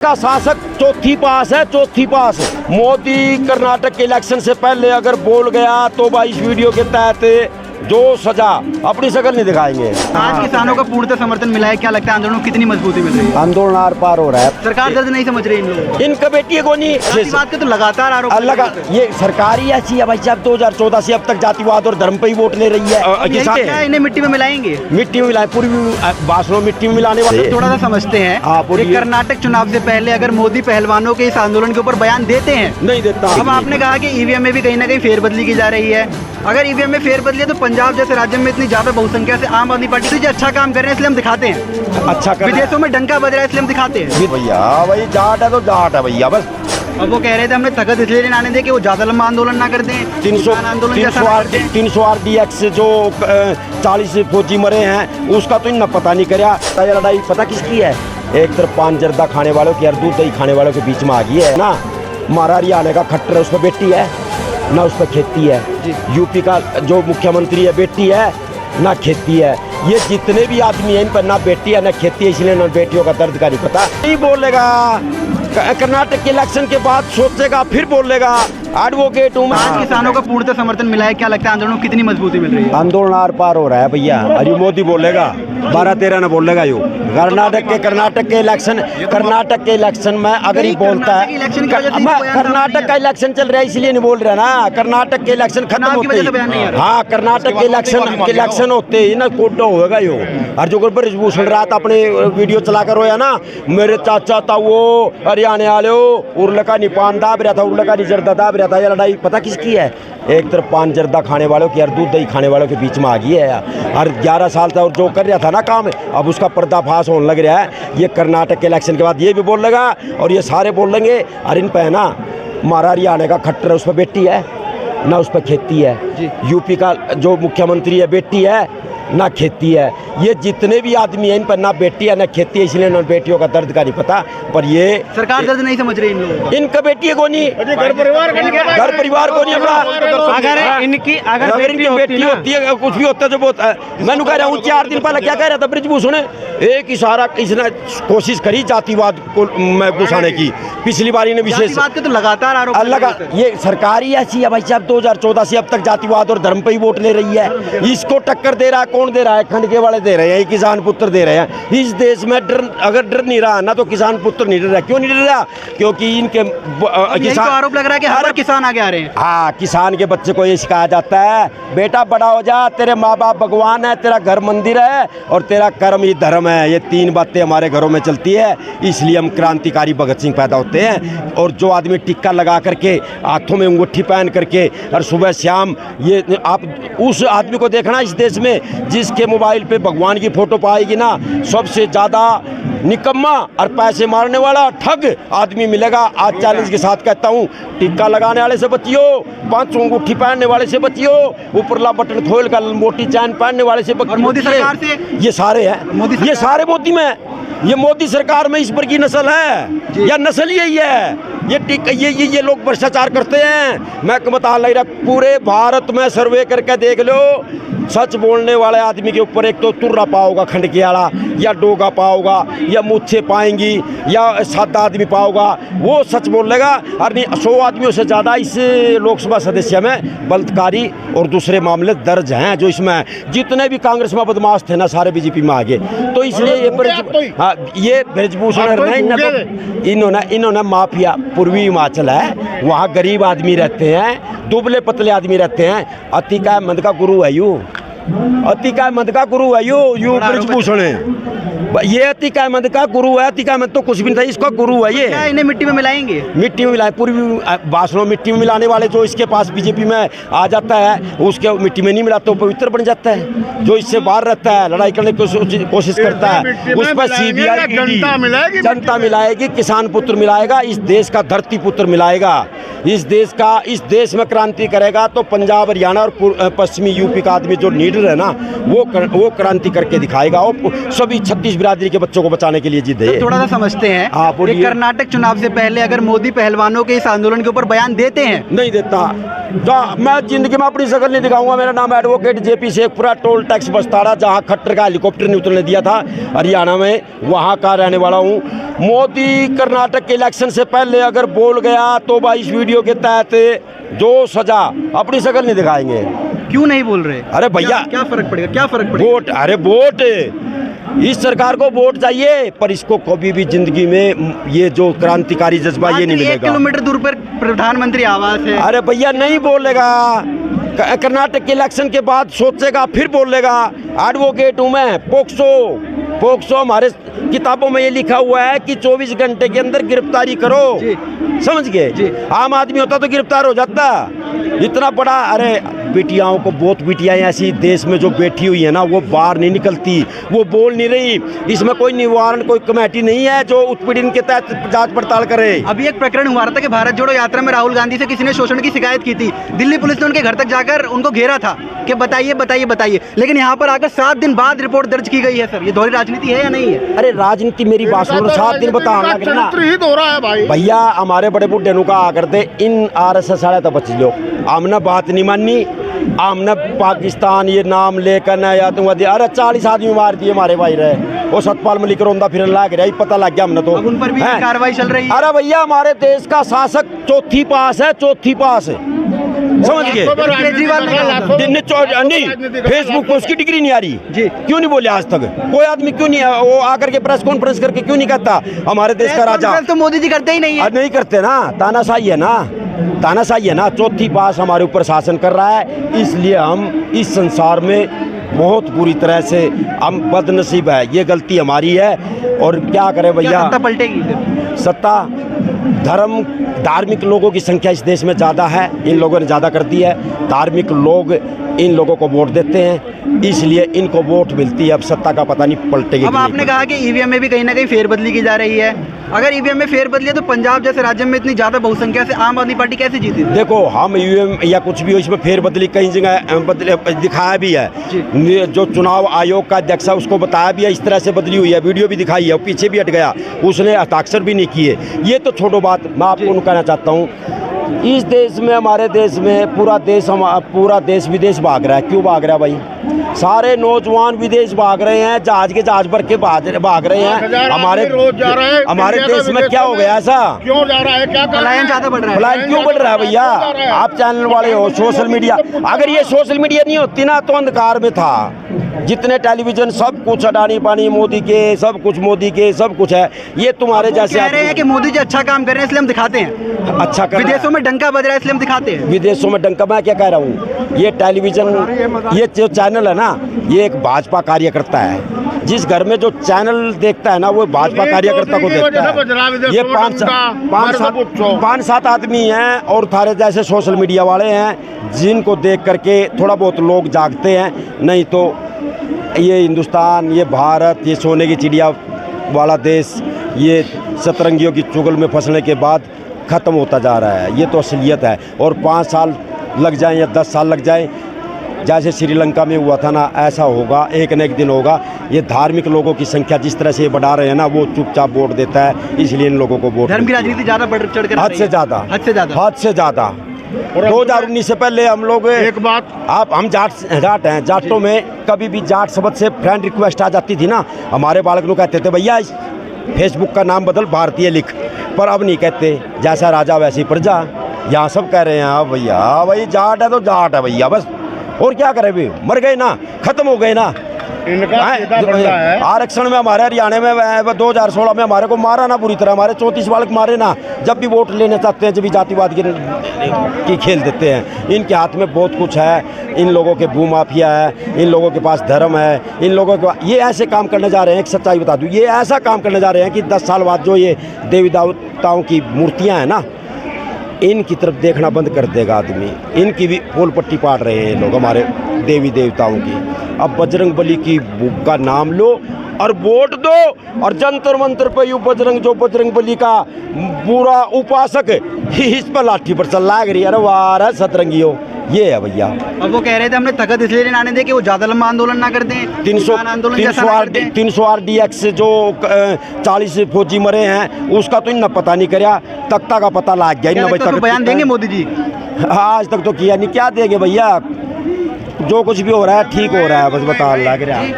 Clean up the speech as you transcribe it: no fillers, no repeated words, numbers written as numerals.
का शासक चौथी पास है, चौथी पास। मोदी कर्नाटक के इलेक्शन से पहले अगर बोल गया तो भाई इस वीडियो के तहत जो सजा अपनी शक्ल नहीं दिखाएंगे। आज किसानों का पूर्णतः समर्थन मिला है, क्या लगता है आंदोलन को कितनी मजबूती मिल रही है? आंदोलन आर पार हो रहा है। सरकार दर्द नहीं समझ रही इन लोगों को। इनका बेटी को नहीं इस बात के तो लगातार आरोप ये सरकार ही ऐसी है भाई साहब। 2014 से अब तक जातिवाद और धर्म पे ही वोट ले रही है। किसान क्या इन्हें मिट्टी में मिलाएंगे? मिट्टी में मिलाए, पूरी भाषणों मिट्टी में मिलाने वाले थोड़ा सा समझते हैं। कर्नाटक चुनाव से पहले अगर मोदी पहलवानों के इस आंदोलन के ऊपर बयान देते हैं, नहीं देता। अब आपने कहा कि ईवीएम में भी कहीं ना कहीं फेरबदली की जा रही है। अगर ईवीएम में फेरबदली है तो पंजाब जैसे राज्य में इतनी ज्यादा बहुसंख्या से आम आदमी पार्टी से अच्छा काम कर रहे हैं इसलिए हम दिखाते हैं। अच्छा कर विदेशों में डंका बज रहा है इसलिए हम दिखाते हैं। भैया भाई जाट है तो जाट है भैया बस। अब वो कह रहे थे हमने तखत इसलिए नहीं आने दे कि वो ज्यादा लंबा आंदोलन ना कर दें। 300 RDX जो 40 फौजी मरे हैं उसका तो इतना पता नहीं कराया। ये लड़ाई पता किसकी है? एक तरफ पान जर्दा खाने वालों की और दूध दही खाने वालों के बीच में आ गई है ना। मारा हरियाणा का खट्टर है, उस पर बेटी है ना, उस पर खेती है। यूपी का जो मुख्यमंत्री है बेटी है ना खेती है। ये जितने भी आदमी हैं इन पर ना बेटी है ना खेती है, इसलिए ना बेटियों का दर्द का नहीं पता। नहीं बोलेगा कर्नाटक के इलेक्शन के बाद सोचेगा फिर बोलेगा। एडवोकेट हूँ मैं। आज किसानों का पूर्णतः समर्थन मिला है, क्या लगता है आंदोलन को कितनी मजबूती मिल रही है? आंदोलन आर पार हो रहा है भैया। अरे मोदी बोलेगा 12-13 न बोलेगा यो। कर्नाटक के इलेक्शन में अगर ही बोलता है, कर्नाटक का इलेक्शन चल रहा है इसलिए नहीं बोल रहा ना। कर्नाटक के इलेक्शन खत्म होते ही, हाँ कर्नाटक के इलेक्शन होते ही ना कोडो होगा यो। और जो ब्रिजभूषण रात अपने वीडियो चला कर रोया ना, मेरे चाचा था वो हरियाणा वाले उर्ल का निपान दाब रहा था, उर्ल का जर्दा दाब रहा था। ये लड़ाई पता किसकी है? एक तरफ पान जर्दा खाने वालों की और दूध दही खाने वालों के बीच में आ गई है। और 11 साल था और जो कर रहा था ना काम, अब उसका पर्दाफाश होने लग रहा है। ये कर्नाटक के इलेक्शन के बाद ये भी बोल लेगा और ये सारे बोल लेंगे। और इन पे ना मारा हरियाणा का खट्टर है, उस पर बेटी है ना, उस पर खेती है। यूपी का जो मुख्यमंत्री है बेटी है ना खेती है। ये जितने भी आदमी हैं इन पर ना बेटी है ना खेती है, इसलिए ना बेटियों का दर्द का नहीं पता। पर ये सरकार दर्द नहीं समझ रही इन लोगों को। इनका बेटी को नहीं, घर परिवार को नहीं अपना। अगर इनकी बेटी होती है कुछ भी होता है जो बहुत। मैंने कह रहा हूँ 4 दिन पहले क्या कह रहा था ब्रिजभूषण, एक इशारा इसने कोशिश करी जातिवाद को मैं घुसाने की। पिछली बार ने विशेष बात के तो लगातार आरोप। ये सरकार ही ऐसी है भाई साहब। 2014 से अब तक जातिवाद और धर्म पे ही वोट ले रही है। इसको टक्कर दे रहा है कौन दे रहा है? खंडके वाले दे रहे हैं, किसान पुत्र दे रहे हैं। इस देश में अगर डर नहीं रहा ना तो किसान पुत्र नहीं डर रहा। क्यों नहीं डर रहा? क्योंकि इनके किसान तो आरोप लग रहा है कि हर किसान आगे आ रहे हैं। हाँ, किसान के बच्चे को ये सिखाया जाता है, बेटा बड़ा हो जा, तेरे माँ बाप भगवान है, तेरा घर मंदिर है और तेरा कर्म ही धर्म है। ये 3 बातें हमारे घरों में चलती है, इसलिए हम क्रांतिकारी भगत सिंह पैदा होते हैं। और जो आदमी टिक्का लगा करके, हाथों में अंगूठी पहन करके और सुबह शाम, ये आप उस आदमी को देखना इस देश में जिसके मोबाइल पे भगवान की फोटो पाएगी ना, सबसे ज़्यादा निकम्मा और पैसे मारने वाला ठग आदमी मिलेगा। आज चैलेंज के साथ कहता हूँ, टिक्का लगाने वाले से बचियो, 5 अंगूठी पहनने वाले से बचियो, ऊपरला बटन खोल कर मोटी चैन पहनने वाले से बचियो। मोदी सरकार से ये सारे हैं, ये सारे मोदी में, ये मोदी सरकार में इस पर की नस्ल है या नस्ल यही है। ये लोग भ्रष्टाचार करते हैं। मैं बता नहीं रहा, पूरे भारत में सर्वे करके देख लो, सच बोलने वाले आदमी के ऊपर एक तो तुर्रा पाओगा खंडकी वाला, या डोगा पाओगा, या मुच्छे पाएंगी, या सादा आदमी पाओगा, वो सच बोलेगा। और नहीं 100 आदमियों से ज़्यादा इस लोकसभा सदस्य में बलात्कारी और दूसरे मामले दर्ज हैं। जो इसमें जितने भी कांग्रेस में बदमाश थे ना सारे बीजेपी में आ गए। तो इसलिए ये ब्रिजभूषण इन्होंने माफिया, पूर्वी हिमाचल है, वहाँ गरीब आदमी रहते हैं, दुबले पतले आदमी रहते हैं। अतिकाय मंद का गुरु है यू, अतिकाय मंद का गुरु है यू ब्रिजभूषण है। ये अतिकाय मंद का गुरु है। अतिकाय मंद तो कुछ भी नहीं था, इसका गुरु है ये। इन्हें मिट्टी में मिलाएंगे, मिट्टी में मिलाए, पूरी भाषणों मिट्टी में मिलाने वाले जो इसके पास बीजेपी में आ जाता है उसके मिट्टी में नहीं मिलाता तो पवित्र बन जाता है। जो इससे बाहर रहता है, लड़ाई करने की कोशिश करता है, उस पर CBI जनता मिलाएगी, किसान पुत्र मिलाएगा, इस देश का धरती पुत्र मिलाएगा। इस देश में क्रांति करेगा तो पंजाब हरियाणा और पश्चिमी यूपी का आदमी जो लीडर है ना वो क्रांति करके दिखाएगा। वो सभी 36 बिरादरी के बच्चों को बचाने के लिए जिद है। तो थोड़ा सा समझते हैं हाँ, बोलिए। कि कर्नाटक चुनाव से पहले अगर मोदी पहलवानों के इस आंदोलन के ऊपर बयान देते हैं, नहीं देता तो मैं जिंदगी में अपनी शक्ल नहीं दिखाऊंगा। मेरा नाम advocate JP Shekhpura, toll tax Bastara, जहां खट्टर का हेलीकॉप्टर नहीं उतरने दिया था हरियाणा में, वहां का रहने वाला हूं। मोदी कर्नाटक के इलेक्शन से पहले अगर बोल गया तो भाई इस वीडियो के तहत जो सजा, अपनी शक्ल नहीं दिखाएंगे। क्यों नहीं बोल रहे? अरे भैया क्या फर्क पड़ेगा? क्या फर्क पड़ेगा? वोट, अरे वोट, इस सरकार को वोट चाहिए, पर इसको कभी भी जिंदगी में ये जो क्रांतिकारी जज्बा ये नहीं मात्र 1 मिलेगा। किलोमीटर दूर पर प्रधानमंत्री आवास है। अरे भैया नहीं बोलेगा, कर्नाटक के इलेक्शन के बाद सोचेगा फिर बोलेगा। एडवोकेट हूँ मैं, पोक्सो हमारे किताबों में ये लिखा हुआ है कि 24 घंटे के अंदर गिरफ्तारी करो, समझ गए। आम आदमी होता तो गिरफ्तार हो जाता, इतना बड़ा। अरे बेटियाओं को, बहुत बेटियां ऐसी देश में जो बैठी हुई है ना, वो बाहर नहीं निकलती, वो बोल नहीं रही। इसमें कोई निवारण, कोई कमेटी नहीं है जो उत्पीड़न के तहत जांच पड़ताल करे। अभी एक प्रकरण हुआ था कि भारत जोड़ो यात्रा में राहुल गांधी से किसी ने शोषण की शिकायत की थी। दिल्ली पुलिस ने उनके घर तक जाकर उनको घेरा था कि बताइए बताइए बताइए, लेकिन यहाँ पर आकर 7 दिन बाद रिपोर्ट दर्ज की गई है। सर, ये दोहरी राजनीति है या नहीं है? अरे राजनीति, मेरी बात सुनो, 7 दिन बताना हो रहा है भाई। भैया हमारे बड़े बुढ़े नु कहा करते, इन RSS वाले तो बच लो, हमने बात नहीं मानी, हमने पाकिस्तान ये नाम लेकर ना आतंकवादी। अरे 40 आदमी मार दिए हमारे भाई रहे, वो सतपाल मलिक रोंदा फिर लाग रहा, पता लग गया हमने तो। अब उन पर भी कार्रवाई चल रही है। अरे भैया हमारे देश का शासक चौथी पास है, समझ गए। केजरीवाल नहीं, फेसबुक पे उसकी डिग्री नहीं आ रही जी, क्यों नहीं बोले आज तक कोई आदमी? क्यों नहीं वो आकर के प्रेस कॉन्फ्रेंस करके क्यों नहीं कहता हमारे देश का राजा? तो मोदी जी करते ही नहीं है। नहीं करते ना, तानाशाही है ना, तानाशाही है ना। चौथी पास हमारे ऊपर शासन कर रहा है, इसलिए हम इस संसार में बहुत बुरी तरह से हम बदनसीब है, ये गलती हमारी है। और क्या करें भैया, सत्ता पलटेगी। सत्ता, धर्म, धार्मिक लोगों की संख्या इस देश में ज़्यादा है, इन लोगों ने ज़्यादा कर दी है। धार्मिक लोग इन लोगों को वोट देते हैं, इसलिए इनको वोट मिलती है। अब सत्ता का पता नहीं पलटेगी। अब आपने कहा कि ईवीएम में भी कहीं ना कहीं फेरबदली की जा रही है। अगर ईवीएम में फेरबदली है तो पंजाब जैसे राज्य में इतनी ज़्यादा बहुसंख्या से आम आदमी पार्टी कैसे जीती? देखो, हम ईवीएम या कुछ भी हो, इसमें फेरबदली कई जगह दिखाया भी है। जो चुनाव आयोग का अध्यक्ष है उसको बताया भी है, इस तरह से बदली हुई है, वीडियो भी दिखाई है, पीछे भी हट गया, उसने हस्ताक्षर भी नहीं किए। ये तो छोड़ो बात, मैं आपको कहना चाहता हूँ, इस देश में, हमारे देश में पूरा देश विदेश भाग रहा है। क्यों भाग रहा है भाई? सारे नौजवान विदेश भाग रहे हैं, जहाज के जहाज भर के भाग रहे हैं। हमारे देश में क्या हो गया ऐसा? क्यों जा रहा है? क्या पलायन ज़्यादा बढ़ रहा है? पलायन क्यों बढ़ रहा है भैया? आप चैनल वाले हो, सोशल मीडिया, अगर ये सोशल मीडिया नहीं होती ना तो अंधकार में था। जितने टेलीविजन, सब कुछ अडानी पानी मोदी के, सब कुछ मोदी के, सब कुछ है। ये तुम्हारे जैसे कह रहे हैं कि मोदी जी अच्छा काम कर रहे हैं इसलिए हम दिखाते हैं। अच्छा कर, विदेशों में डंका बज रहा है इसलिए हम दिखाते हैं। विदेशों में डंका, मैं क्या कह रहा हूँ, ये टेलीविजन, ये जो चैनल है ना, ये एक भाजपा कार्यकर्ता है। जिस घर में जो चैनल देखता है ना, वो भाजपा कार्यकर्ता को देखता है। ये 5-7 आदमी हैं और थारे जैसे सोशल मीडिया वाले हैं, जिनको देख करके थोड़ा बहुत लोग जागते हैं। नहीं तो ये हिंदुस्तान, ये भारत, ये सोने की चिड़िया वाला देश, ये सतरंगियों की चुगल में फंसने के बाद ख़त्म होता जा रहा है। ये तो असलियत है। और 5 साल लग जाएं या 10 साल लग जाएं, जैसे श्रीलंका में हुआ था ना, ऐसा होगा, एक न एक दिन होगा। ये धार्मिक लोगों की संख्या जिस तरह से ये बढ़ा रहे हैं ना, वो चुपचाप वोट देता है, इसलिए इन लोगों को वोट। धर्म की राजनीति ज़्यादा बढ़ चढ़ कर, हद से ज़्यादा, हद से ज़्यादा, हद से ज़्यादा। 2019 से पहले हम लोग, एक बात, हम जाट हैं, जाटों में कभी भी जाट शब्द से फ्रेंड रिक्वेस्ट आ जाती थी ना, हमारे बालक लोग कहते थे भैया फेसबुक का नाम बदल, भारतीय लिख। पर अब नहीं कहते, जैसा राजा वैसी प्रजा। यहाँ सब कह रहे हैं हाँ भैया, हाँ भाई जाट है तो जाट है भैया, बस। और क्या करें भी, मर गए ना, खत्म हो गए ना। आरक्षण में हमारे हरियाणा में 2016 में हमारे को मारा ना बुरी तरह, हमारे 34 बालक मारे ना। जब भी वोट लेने चाहते हैं, जब भी जातिवाद की खेल देते हैं। इनके हाथ में बहुत कुछ है, इन लोगों के भूमाफिया है, इन लोगों के पास धर्म है, इन लोगों के ये ऐसे काम करने जा रहे हैं। एक सच्चाई बता दूँ, ये ऐसा काम करने जा रहे हैं कि 10 साल बाद जो ये देवी देवताओं की मूर्तियाँ हैं ना, इनकी तरफ देखना बंद कर देगा आदमी। इनकी भी पोल पट्टी पाट रहे हैं लोग, हमारे देवी देवताओं की। अब बजरंग बली की का नाम लो और वोट दो, और जंतर मंतर पे यू बजरंग बली का पूरा उपासक इस पर लाठी पर चल लाग रही है। अरे वाह सतरंगियों, ये है भैया। अब वो कह रहे थे हमने तखत इसलिए नहीं आने दे कि वो ज्यादा लंबा आंदोलन ना कर दें, 300 आंदोलन जैसा ना कर दें। 300 RDX जो 40 फौजी मरे हैं उसका तो इन्हें पता नहीं कराया, तख्ता का पता लग गया। क्या लगता है उसको बयान देंगे मोदी जी? आज तक तो किया नहीं, क्या देंगे भैया। जो कुछ भी हो रहा है ठीक हो रहा है, बस बता लग रहा है।